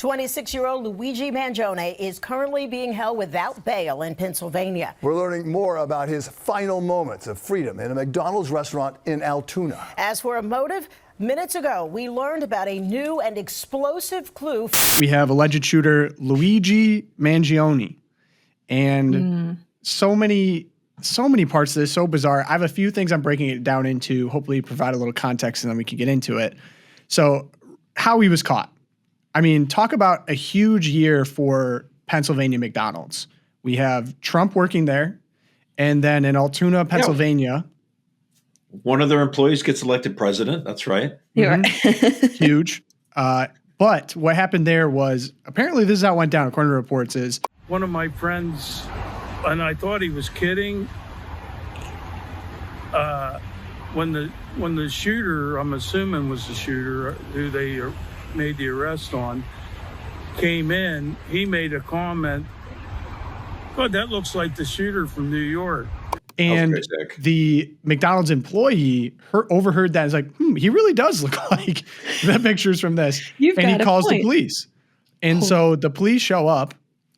26-year-old Luigi Mangione is currently being held without bail in Pennsylvania. We're learning more about his final moments of freedom in a McDonald's restaurant in Altoona. As for a motive, minutes ago, we learned about a new and explosive clue. We have alleged shooter Luigi Mangione. And so many parts of this, so bizarre. I have a few things I'm breaking it down into, hopefully provide a little context, and then we can get into it. So how he was caught. I mean, talk about a huge year for Pennsylvania McDonald's. We have Trump working there, and then in Altoona, Pennsylvania. One of their employees gets elected president. That's right. Huge. But what happened there was, apparently this is how it went down, according to reports, is one of my friends, and I thought he was kidding, when the shooter, I'm assuming was the shooter who they made the arrest on, came in, he made a comment, "God, that looks like the shooter from New York." And the McDonald's employee overheard that and is like, he really does look like the pictures from this. And he calls the police. And so the police show up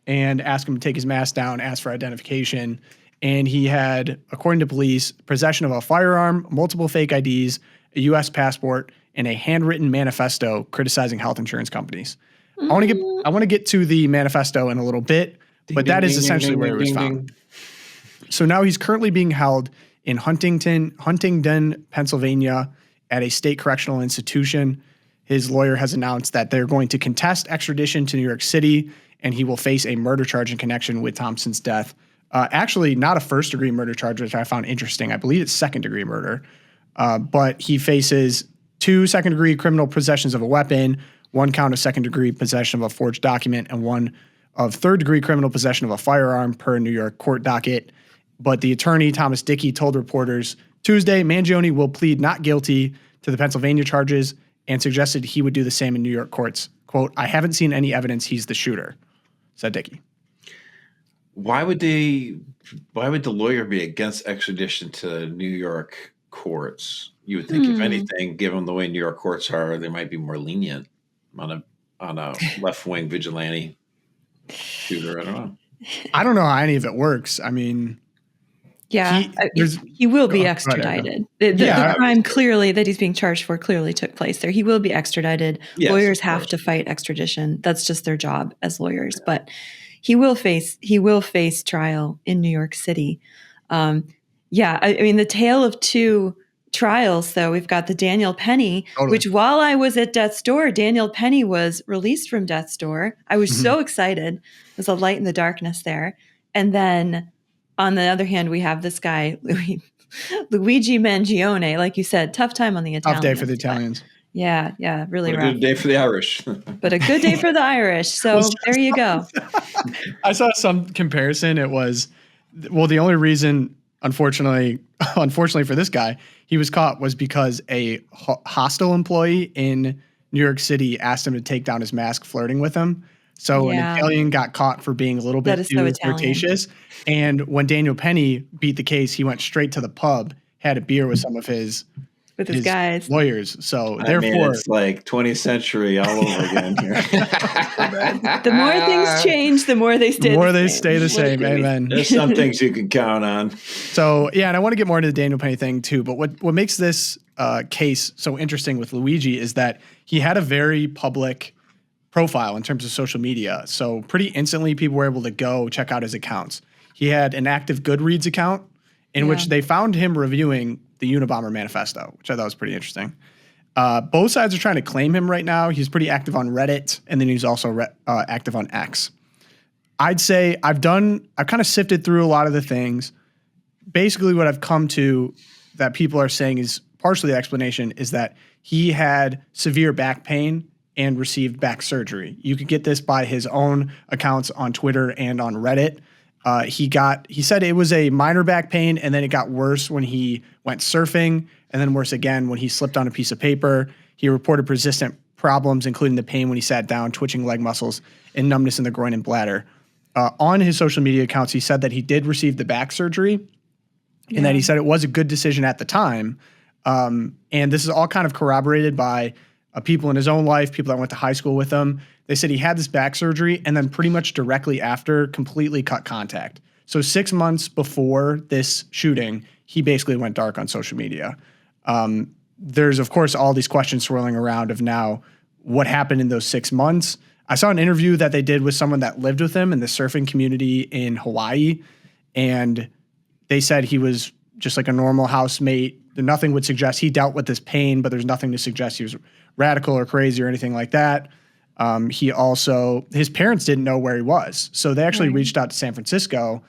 and ask him to take his mask down, ask for identification. And he had, according to police, possession of a firearm, multiple fake IDs, a U.S. passport, and a handwritten manifesto criticizing health insurance companies. I want to get to the manifesto in a little bit, but that is essentially where it was found. So now he's currently being held in Huntingdon, Pennsylvania, at a state correctional institution. His lawyer has announced that they're going to contest extradition to New York City, and he will face a murder charge in connection with Thompson's death. Actually, not a first-degree murder charge, which I found interesting. I believe it's second-degree murder. But he faces 2 second-degree criminal possessions of a weapon, 1 count of second-degree possession of a forged document, and 1 of third-degree criminal possession of a firearm per New York court docket. But the attorney, Thomas Dickey, told reporters Tuesday Mangione will plead not guilty to the Pennsylvania charges and suggested he would do the same in New York courts. Quote, "I haven't seen any evidence he's the shooter," said Dickey. Why would the lawyer be against extradition to New York courts? You would think, if anything, given the way New York courts are, they might be more lenient on a left-wing vigilante shooter. I don't know how any of it works. I mean, he will be extradited. The crime clearly that he's being charged for clearly took place there. He will be extradited. Yes, lawyers have to fight extradition. That's just their job as lawyers. But he will face trial in New York City. I mean, the tale of two trials, though. We've got the Daniel Penny, which while I was at death's door, Daniel Penny was released from death's door. I was so excited. There's a light in the darkness there. And then on the other hand, we have this guy, Luigi Mangione, like you said, tough time on the Italians. Tough day for the Italians. Yeah, really rough. A good day for the Irish. But a good day for the Irish. So there you go. I saw some comparison. It was, the only reason, unfortunately for this guy, he was caught was because a hostile employee in New York City asked him to take down his mask, flirting with him. So an Italian got caught for being a little bit too flirtatious. And when Daniel Penny beat the case, he went straight to the pub, had a beer with some of his guys, lawyers. So therefore, it's like 20th century all over again here. The more things change, the more they stay. The more they stay the same. Amen. There's some things you can count on. So and I want to get more into the Daniel Penny thing too. But what makes this case so interesting with Luigi is that he had a very public profile in terms of social media. So pretty instantly, people were able to go check out his accounts. He had an active Goodreads account in which they found him reviewing the Unabomber manifesto, which I thought was pretty interesting. Both sides are trying to claim him right now. He's pretty active on Reddit, and then he's also active on X. I'd say I've kind of sifted through a lot of the things. Basically, what I've come to that people are saying is partially the explanation is that he had severe back pain and received back surgery. You could get this by his own accounts on Twitter and on Reddit. He said it was a minor back pain, and then it got worse when he went surfing, and then worse again when he slipped on a piece of paper. He reported persistent problems, including the pain when he sat down, twitching leg muscles, and numbness in the groin and bladder. On his social media accounts, he said that he did receive the back surgery, and that he said it was a good decision at the time. And this is all kind of corroborated by people in his own life, people that went to high school with him, They said he had this back surgery and then pretty much directly after completely cut contact. So 6 months before this shooting, he basically went dark on social media. There's, of course, all these questions swirling around of now what happened in those 6 months. I saw an interview that they did with someone that lived with him in the surfing community in Hawaii, and they said he was just like a normal housemate. Nothing would suggest he dealt with this pain, but there's nothing to suggest he was radical or crazy or anything like that. His parents didn't know where he was. So they actually reached out to San Francisco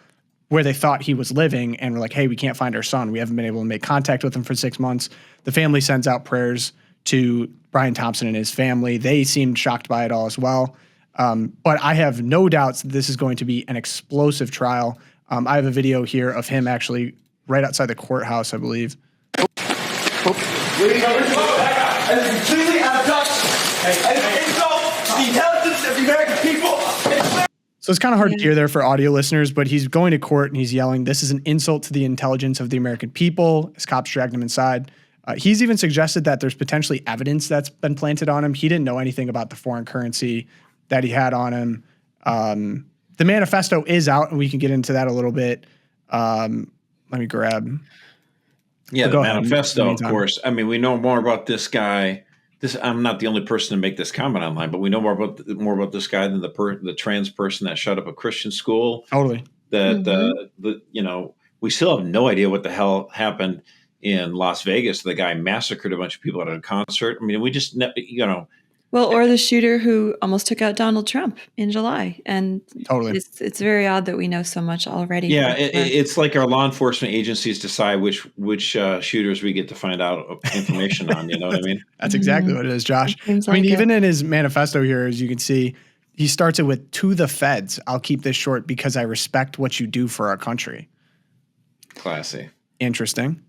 where they thought he was living and were like, hey, we can't find our son. We haven't been able to make contact with him for 6 months. The family sends out prayers to Brian Thompson and his family. They seemed shocked by it all as well. But I have no doubts that this is going to be an explosive trial. I have a video here of him actually right outside the courthouse, I believe. Completely out of touch. And insult the intelligence of the American people. So it's kind of hard to hear there for audio listeners, but he's going to court and he's yelling, this is an insult to the intelligence of the American people, as cops dragged him inside. He's even suggested that there's potentially evidence that's been planted on him. He didn't know anything about the foreign currency that he had on him. The manifesto is out, and we can get into that a little bit. Let me grab. Yeah, the manifesto, of course. I mean, we know more about this guy. I'm not the only person to make this comment online, but we know more about this guy than the trans person that shut up a Christian school. Totally. We still have no idea what the hell happened in Las Vegas. The guy massacred a bunch of people at a concert. I mean, we just, Well, or the shooter who almost took out Donald Trump in July. And totally, it's very odd that we know so much already. Yeah, it's like our law enforcement agencies decide which shooters we get to find out information on. You know what I mean? That's exactly what it is, Josh. Even in his manifesto here, as you can see, he starts it with, to the feds, I'll keep this short because I respect what you do for our country. Classy. Interesting.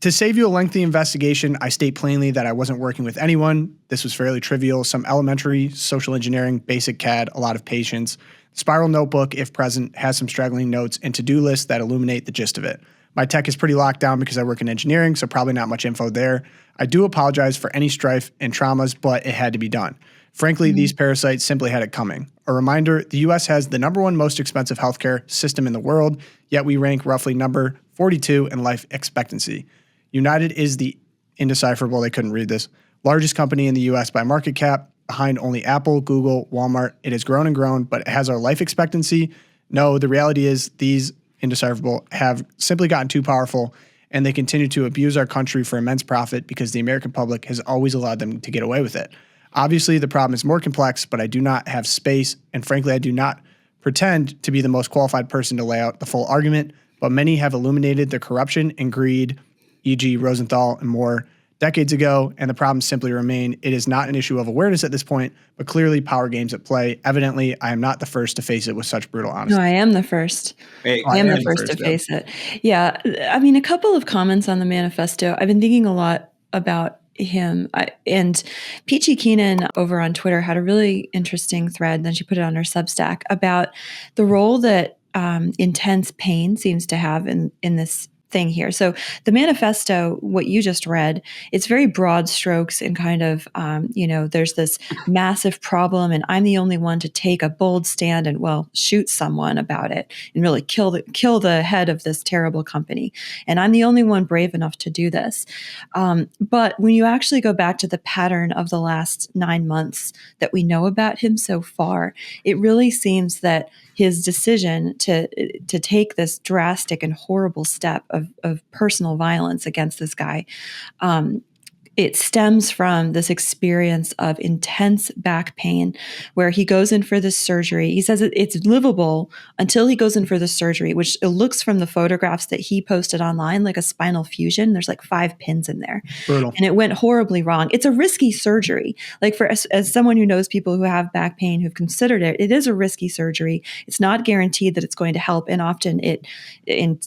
To save you a lengthy investigation, I state plainly that I wasn't working with anyone. This was fairly trivial, some elementary social engineering, basic CAD, a lot of patience. Spiral notebook, if present, has some straggling notes and to-do lists that illuminate the gist of it. My tech is pretty locked down because I work in engineering, so probably not much info there. I do apologize for any strife and traumas, but it had to be done. Frankly, these parasites simply had it coming. A reminder, the U.S. has the #1 most expensive healthcare system in the world, yet we rank roughly number 42 in life expectancy. United is the indecipherable, they couldn't read this, largest company in the U.S. by market cap, behind only Apple, Google, Walmart. It has grown and grown, but it has our life expectancy. No, the reality is these indecipherable have simply gotten too powerful, and they continue to abuse our country for immense profit because the American public has always allowed them to get away with it. Obviously, the problem is more complex, but I do not have space, and frankly, I do not pretend to be the most qualified person to lay out the full argument, but many have illuminated the corruption and greed, e.g. Rosenthal and more, decades ago, and the problems simply remain. It is not an issue of awareness at this point, but clearly power games at play. Evidently, I am not the first to face it with such brutal honesty. No, I am the first. Hey, I am the first to face it. Yeah. I mean, a couple of comments on the manifesto. I've been thinking a lot about him. And Peachy Keenan over on Twitter had a really interesting thread, then she put it on her Substack, about the role that intense pain seems to have in this thing here. So the manifesto, what you just read, it's very broad strokes and kind of, there's this massive problem and I'm the only one to take a bold stand and, shoot someone about it and really kill the head of this terrible company. And I'm the only one brave enough to do this. But when you actually go back to the pattern of the last 9 months that we know about him so far, it really seems that his decision to take this drastic and horrible step of personal violence against this guy, it stems from this experience of intense back pain where he goes in for this surgery. He says it's livable until he goes in for the surgery, which it looks from the photographs that he posted online like a spinal fusion. There's like 5 pins in there. Brutal. And it went horribly wrong. It's a risky surgery. Like as someone who knows people who have back pain who've considered it, it is a risky surgery. It's not guaranteed that it's going to help. And often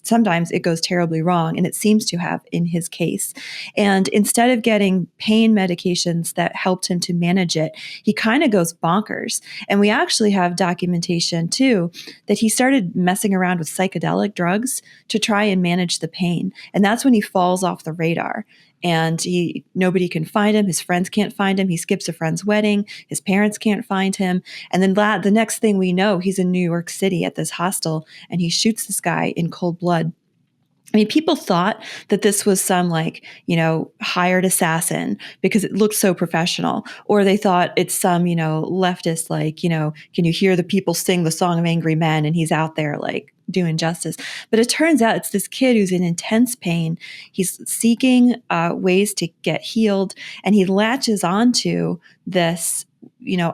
sometimes it goes terribly wrong. And it seems to have in his case. And instead of getting getting pain medications that helped him to manage it, he kind of goes bonkers. And we actually have documentation too that he started messing around with psychedelic drugs to try and manage the pain. And that's when he falls off the radar. And nobody can find him. His friends can't find him. He skips a friend's wedding. His parents can't find him. And then the next thing we know, he's in New York City at this hostel, and he shoots this guy in cold blood. I mean, people thought that this was some hired assassin because it looked so professional, or they thought it's some, leftist, can you hear the people sing the song of angry men? And he's out there doing justice. But it turns out it's this kid who's in intense pain. He's seeking ways to get healed, and he latches onto this,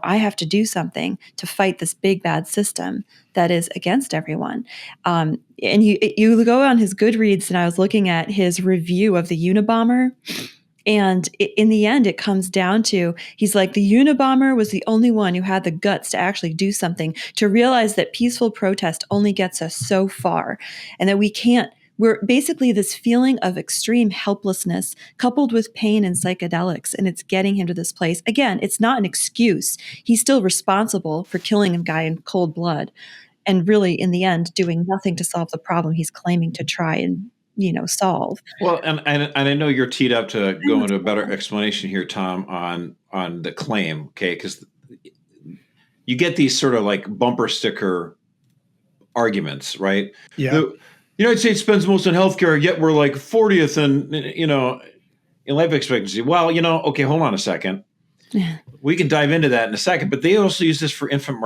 I have to do something to fight this big bad system that is against everyone. And you go on his Goodreads, and I was looking at his review of the Unabomber. And in the end, it comes down to, he's like, the Unabomber was the only one who had the guts to actually do something, to realize that peaceful protest only gets us so far, and that we're basically this feeling of extreme helplessness coupled with pain and psychedelics, and it's getting him to this place. Again, it's not an excuse. He's still responsible for killing a guy in cold blood, and really, in the end, doing nothing to solve the problem he's claiming to try and solve. Well, and I know you're teed up to go into a better explanation here, Tom, on the claim, okay? Because you get these sort of bumper sticker arguments, right? Yeah. The United States spends most on healthcare, yet we're 40th in life expectancy. Well, okay, hold on a second. We can dive into that in a second, but they also use this for infant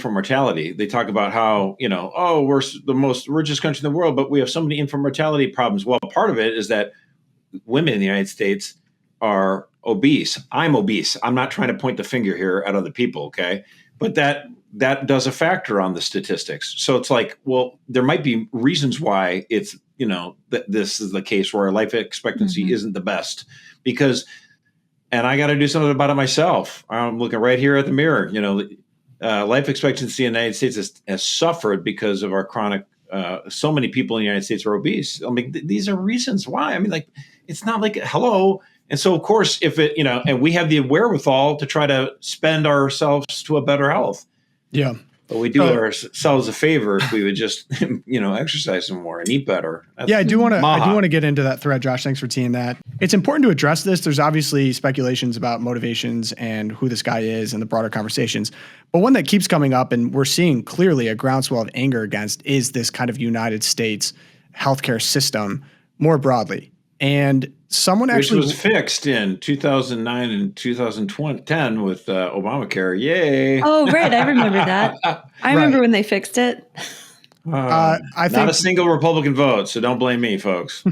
mortality. They talk about how, we're the most richest country in the world, but we have so many infant mortality problems. Well, part of it is that women in the United States are obese. I'm obese. I'm not trying to point the finger here at other people, okay? But that does a factor on the statistics. So it's well, there might be reasons why it's, this is the case where our life expectancy isn't the best, because, and I got to do something about it myself. I'm looking right here at the mirror, life expectancy in the United States has suffered because of our chronic, so many people in the United States are obese. I mean, these are reasons why. I mean, it's not hello. And so, of course, if it, and we have the wherewithal to try to spend ourselves to a better health. Yeah. But we do ourselves a favor if we would just, exercise some more and eat better. I do want to get into that thread, Josh. Thanks for teeing that. It's important to address this. There's obviously speculations about motivations and who this guy is and the broader conversations. But one that keeps coming up, and we're seeing clearly a groundswell of anger against, is this kind of United States healthcare system more broadly. And someone actually, which was fixed in 2009 and 2010 with Obamacare. Yay! Oh, right, I remember that. I remember when they fixed it. I think not a single Republican vote, so don't blame me, folks.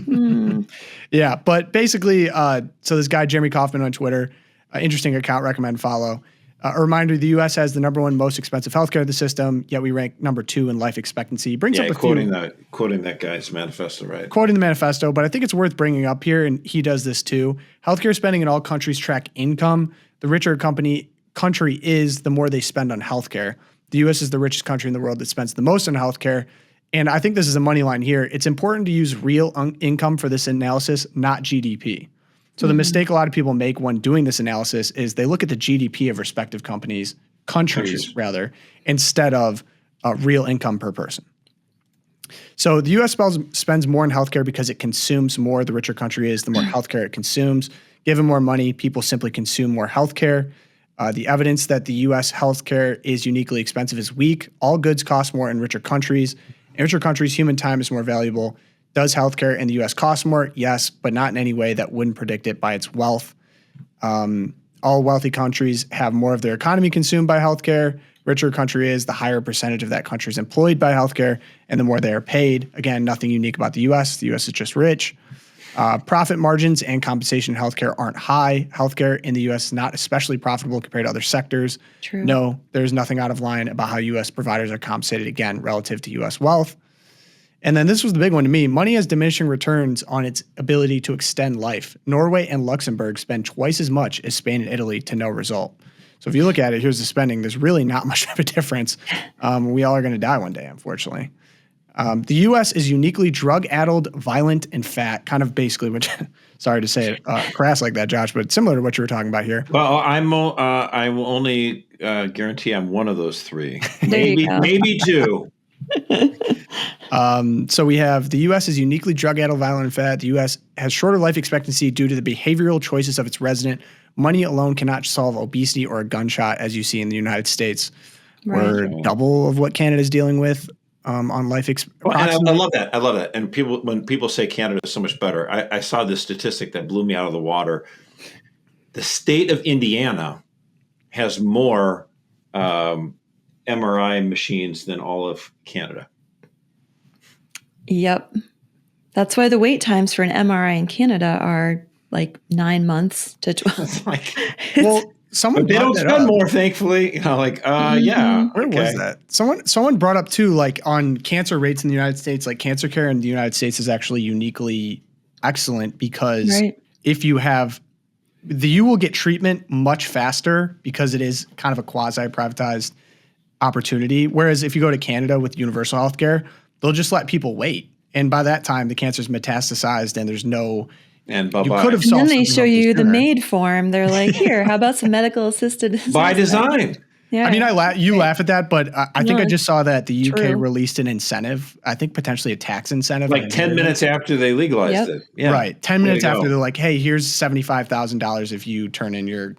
Yeah, but basically, so this guy Jeremy Kaufman on Twitter, interesting account, recommend follow. A reminder: the U.S. has the #1 most expensive healthcare in the system, yet we rank #2 in life expectancy. He brings up a quoting that guy's manifesto, right? Quoting the manifesto, but I think it's worth bringing up here, and he does this too. Healthcare spending in all countries track income. The richer a country is, the more they spend on healthcare. The U.S. is the richest country in the world that spends the most on healthcare, and I think this is a money line here. It's important to use real income for this analysis, not GDP. So the mistake a lot of people make when doing this analysis is they look at the GDP of respective countries, instead of real income per person. So the U.S. spends more on healthcare because it consumes more. The richer country is, the more healthcare it consumes. Given more money, people simply consume more healthcare. The evidence that the U.S. healthcare is uniquely expensive is weak. All goods cost more in richer countries. In richer countries, human time is more valuable. Does healthcare in the U.S. cost more? Yes, but not in any way that wouldn't predict it by its wealth. All wealthy countries have more of their economy consumed by healthcare. Richer a country is, the higher percentage of that country is employed by healthcare, and the more they are paid. Again, nothing unique about the U.S. The U.S. is just rich. Profit margins and compensation in healthcare aren't high. Healthcare in the U.S. is not especially profitable compared to other sectors. True. No, there's nothing out of line about how U.S. providers are compensated, again, relative to U.S. wealth. And then this was the big one to me. Money has diminishing returns on its ability to extend life. Norway and Luxembourg spend twice as much as Spain and Italy to no result. So if you look at it, here's the spending. There's really not much of a difference. We all are going to die one day, unfortunately. The U.S. is uniquely drug-addled, violent, and fat. Kind of basically what. Sorry to say it crass like that, Josh, but similar to what you were talking about here. Well, I will only guarantee I'm one of those three. Maybe two. So we have the U.S. is uniquely drug-addled, violent, and fat. The U.S. has shorter life expectancy due to the behavioral choices of its resident. Money alone cannot solve obesity or a gunshot, as you see in the United States. Right. We're double of what Canada is dealing with on life expectancy. I love that. I love that. And when people say Canada is so much better, I saw this statistic that blew me out of the water. The state of Indiana has more MRI machines than all of Canada. Yep. That's why the wait times for an MRI in Canada are like 9 months to 12. They don't spend more, thankfully. Yeah. Where was that? Someone brought up too, like on cancer rates in the United States, like cancer care in the United States is actually uniquely excellent because if you have you will get treatment much faster because it is kind of a quasi-privatized opportunity. Whereas if you go to Canada with universal healthcare, they'll just let people wait. And by that time, the cancer's metastasized and there's no... And bye-bye. You could have solved. And then they show you the MAID form. They're like, here, how about some medical assisted? By design. Yeah. I mean, you laugh at that, but I think I just saw that the UK released an incentive. I think potentially a tax incentive. Like 10 minutes after they legalized it. Yeah. Right. 10 minutes after they're like, hey, here's $75,000 if you turn in your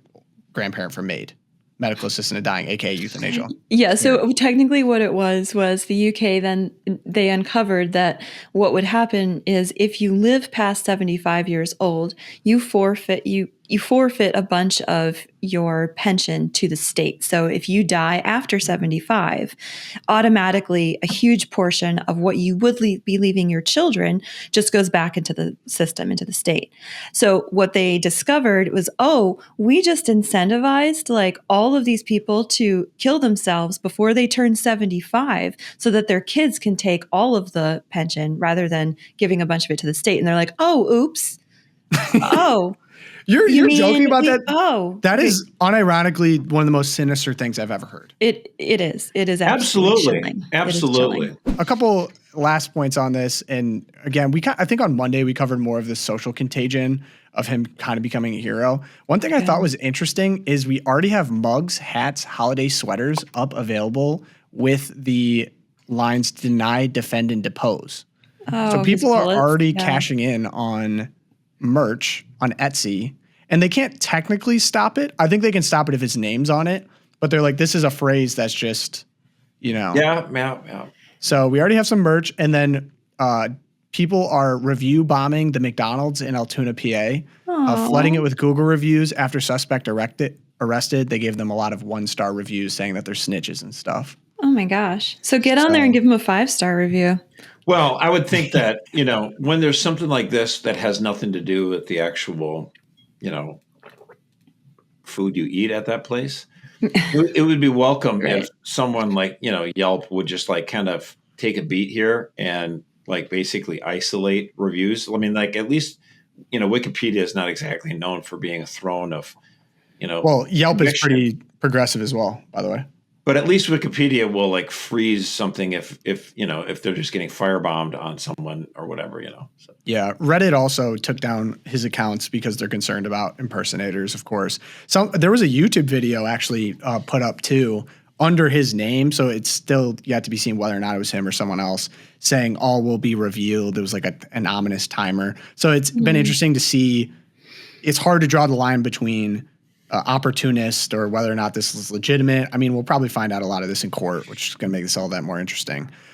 grandparent for MAID. Medical assistant of dying, aka euthanasia. Yeah, so technically what it was the UK then they uncovered that what would happen is if you live past 75 years old, you forfeit a bunch of your pension to the state. So if you die after 75, automatically a huge portion of what you would be leaving your children just goes back into the system, into the state. So what they discovered was, we just incentivized like all of these people to kill themselves before they turn 75 so that their kids can take all of the pension rather than giving a bunch of it to the state. And they're like, oops. You're joking about that? That is unironically one of the most sinister things I've ever heard. It is. It is absolutely chilling. Absolutely. A couple last points on this. And again, I think on Monday we covered more of the social contagion of him kind of becoming a hero. One thing I thought was interesting is we already have mugs, hats, holiday sweaters up available with the lines deny, defend, and depose. So people are already cashing in on merch on Etsy, and they can't technically stop it. I think they can stop it if his name's on it, but they're like, this is a phrase that's just, Yeah. So we already have some merch, and then people are review bombing the McDonald's in Altoona, PA, flooding it with Google reviews after suspect arrested. They gave them a lot of 1-star reviews saying that they're snitches and stuff. Oh my gosh. So get on there and give them a 5-star review. Well, I would think that, when there's something like this that has nothing to do with the actual, food you eat at that place, it would be welcome if someone like, Yelp would just like kind of take a beat here and like basically isolate reviews. I mean, like at least, Wikipedia is not exactly known for being a throne of, Well, Yelp is pretty progressive as well, by the way. But at least Wikipedia will like freeze something if they're just getting firebombed on someone or whatever, So. Yeah, Reddit also took down his accounts because they're concerned about impersonators, of course. So there was a YouTube video actually put up too under his name, so it's still yet to be seen whether or not it was him or someone else saying all will be revealed. It was like an ominous timer. So it's been interesting to see. It's hard to draw the line between opportunist or whether or not this is legitimate. I mean, we'll probably find out a lot of this in court, which is going to make this all that more interesting.